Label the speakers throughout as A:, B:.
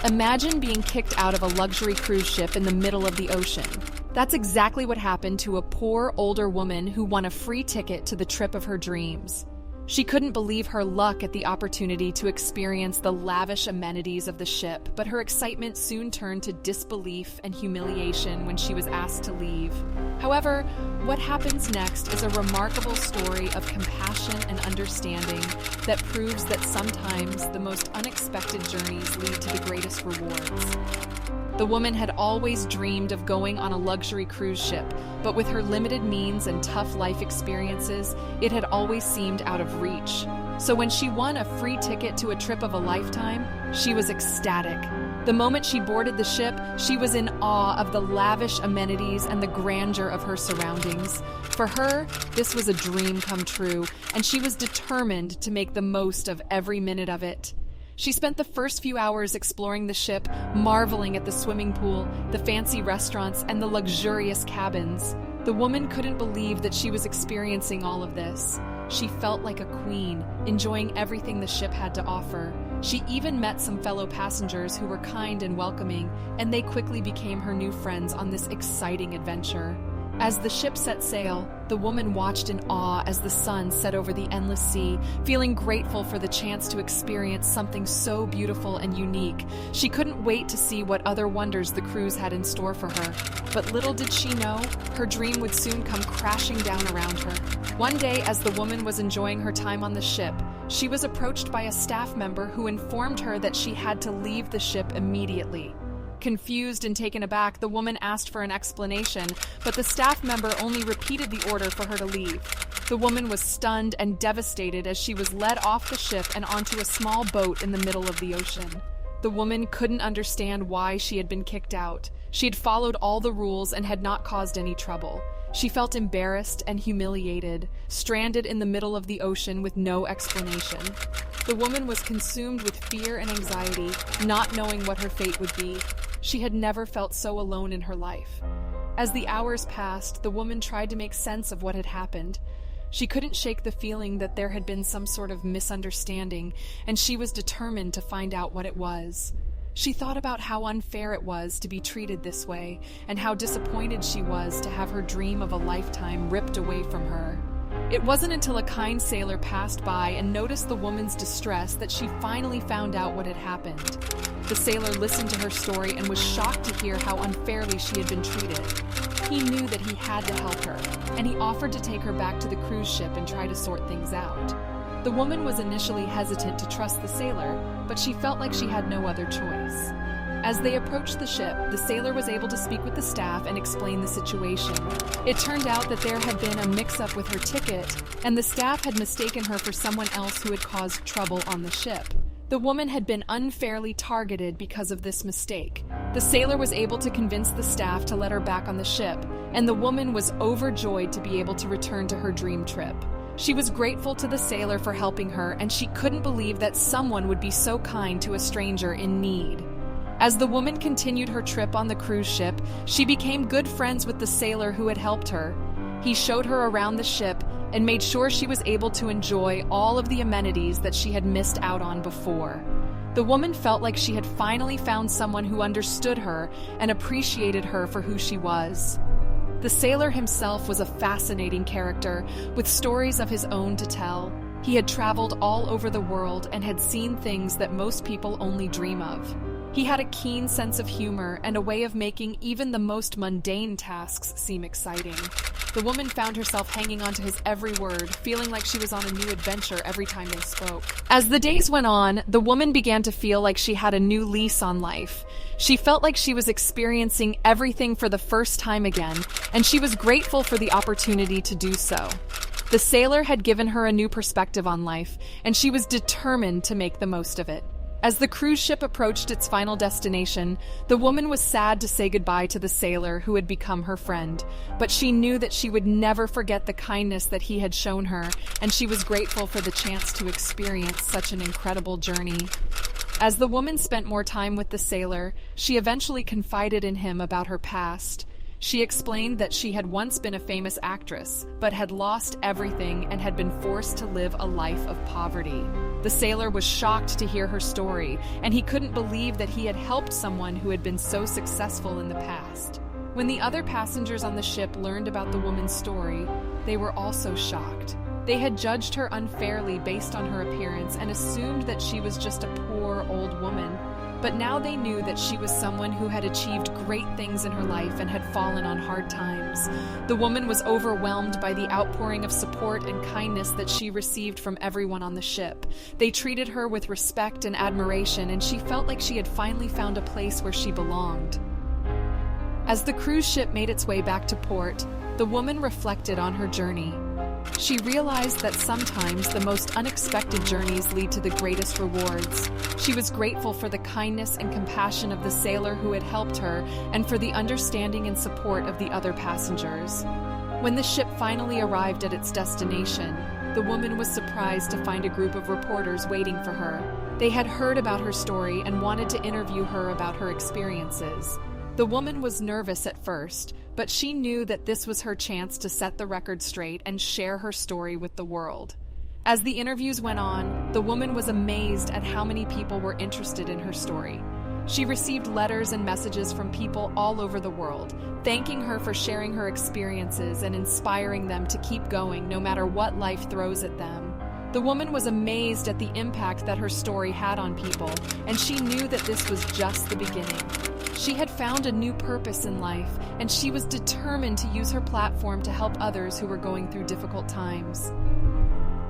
A: Imagine being kicked out of a luxury cruise ship in the middle of the ocean. That's exactly what happened to a poor older woman who won a free ticket to the trip of her dreams. She couldn't believe her luck at the opportunity to experience the lavish amenities of the ship, but her excitement soon turned to disbelief and humiliation when she was asked to leave. However, what happens next is a remarkable story of compassion and understanding that proves that sometimes the most unexpected journeys lead to the greatest rewards. The woman had always dreamed of going on a luxury cruise ship, but with her limited means and tough life experiences, it had always seemed out of reach. So when she won a free ticket to a trip of a lifetime, she was ecstatic. The moment she boarded the ship, she was in awe of the lavish amenities and the grandeur of her surroundings. For her, this was a dream come true, and she was determined to make the most of every minute of it. She spent the first few hours exploring the ship, marveling at the swimming pool, the fancy restaurants, and the luxurious cabins. The woman couldn't believe that she was experiencing all of this. She felt like a queen, enjoying everything the ship had to offer. She even met some fellow passengers who were kind and welcoming, and they quickly became her new friends on this exciting adventure. As the ship set sail, the woman watched in awe as the sun set over the endless sea, feeling grateful for the chance to experience something so beautiful and unique. She couldn't wait to see what other wonders the cruise had in store for her. But little did she know, her dream would soon come crashing down around her. One day, as the woman was enjoying her time on the ship, she was approached by a staff member who informed her that she had to leave the ship immediately. Confused and taken aback, the woman asked for an explanation, but the staff member only repeated the order for her to leave. The woman was stunned and devastated as she was led off the ship and onto a small boat in the middle of the ocean. The woman couldn't understand why she had been kicked out. She had followed all the rules and had not caused any trouble. She felt embarrassed and humiliated, stranded in the middle of the ocean with no explanation. The woman was consumed with fear and anxiety, not knowing what her fate would be. She had never felt so alone in her life. As the hours passed, the woman tried to make sense of what had happened. She couldn't shake the feeling that there had been some sort of misunderstanding, and she was determined to find out what it was. She thought about how unfair it was to be treated this way, and how disappointed she was to have her dream of a lifetime ripped away from her. It wasn't until a kind sailor passed by and noticed the woman's distress that she finally found out what had happened. The sailor listened to her story and was shocked to hear how unfairly she had been treated. He knew that he had to help her, and he offered to take her back to the cruise ship and try to sort things out. The woman was initially hesitant to trust the sailor, but she felt like she had no other choice. As they approached the ship, the sailor was able to speak with the staff and explain the situation. It turned out that there had been a mix-up with her ticket, and the staff had mistaken her for someone else who had caused trouble on the ship. The woman had been unfairly targeted because of this mistake. The sailor was able to convince the staff to let her back on the ship, and the woman was overjoyed to be able to return to her dream trip. She was grateful to the sailor for helping her, and she couldn't believe that someone would be so kind to a stranger in need. As the woman continued her trip on the cruise ship, she became good friends with the sailor who had helped her. He showed her around the ship and made sure she was able to enjoy all of the amenities that she had missed out on before. The woman felt like she had finally found someone who understood her and appreciated her for who she was. The sailor himself was a fascinating character, with stories of his own to tell. He had traveled all over the world and had seen things that most people only dream of. He had a keen sense of humor and a way of making even the most mundane tasks seem exciting. The woman found herself hanging onto his every word, feeling like she was on a new adventure every time they spoke. As the days went on, the woman began to feel like she had a new lease on life. She felt like she was experiencing everything for the first time again, and she was grateful for the opportunity to do so. The sailor had given her a new perspective on life, and she was determined to make the most of it. As the cruise ship approached its final destination, the woman was sad to say goodbye to the sailor who had become her friend, but she knew that she would never forget the kindness that he had shown her, and she was grateful for the chance to experience such an incredible journey. As the woman spent more time with the sailor, she eventually confided in him about her past. She explained that she had once been a famous actress, but had lost everything and had been forced to live a life of poverty. The sailor was shocked to hear her story, and he couldn't believe that he had helped someone who had been so successful in the past. When the other passengers on the ship learned about the woman's story, they were also shocked. They had judged her unfairly based on her appearance and assumed that she was just a poor old woman. But now they knew that she was someone who had achieved great things in her life and had fallen on hard times. The woman was overwhelmed by the outpouring of support and kindness that she received from everyone on the ship. They treated her with respect and admiration, and she felt like she had finally found a place where she belonged. As the cruise ship made its way back to port, the woman reflected on her journey. She realized that sometimes the most unexpected journeys lead to the greatest rewards. She was grateful for the kindness and compassion of the sailor who had helped her and for the understanding and support of the other passengers. When the ship finally arrived at its destination, the woman was surprised to find a group of reporters waiting for her. They had heard about her story and wanted to interview her about her experiences. The woman was nervous at first, but she knew that this was her chance to set the record straight and share her story with the world. As the interviews went on, the woman was amazed at how many people were interested in her story. She received letters and messages from people all over the world, thanking her for sharing her experiences and inspiring them to keep going no matter what life throws at them. The woman was amazed at the impact that her story had on people, and she knew that this was just the beginning. She had found a new purpose in life, and she was determined to use her platform to help others who were going through difficult times.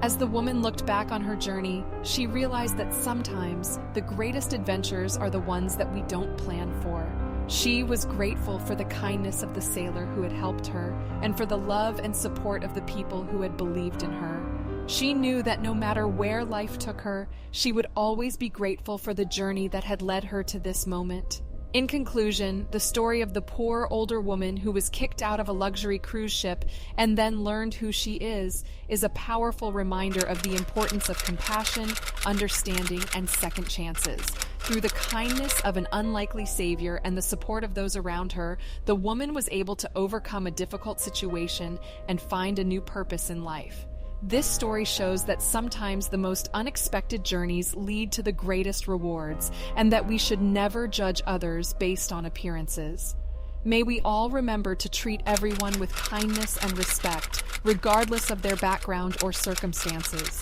A: As the woman looked back on her journey, she realized that sometimes the greatest adventures are the ones that we don't plan for. She was grateful for the kindness of the sailor who had helped her, and for the love and support of the people who had believed in her. She knew that no matter where life took her, she would always be grateful for the journey that had led her to this moment. In conclusion, the story of the poor older woman who was kicked out of a luxury cruise ship and then learned who she is a powerful reminder of the importance of compassion, understanding, and second chances. Through the kindness of an unlikely savior and the support of those around her, the woman was able to overcome a difficult situation and find a new purpose in life. This story shows that sometimes the most unexpected journeys lead to the greatest rewards, and that we should never judge others based on appearances. May we all remember to treat everyone with kindness and respect, regardless of their background or circumstances.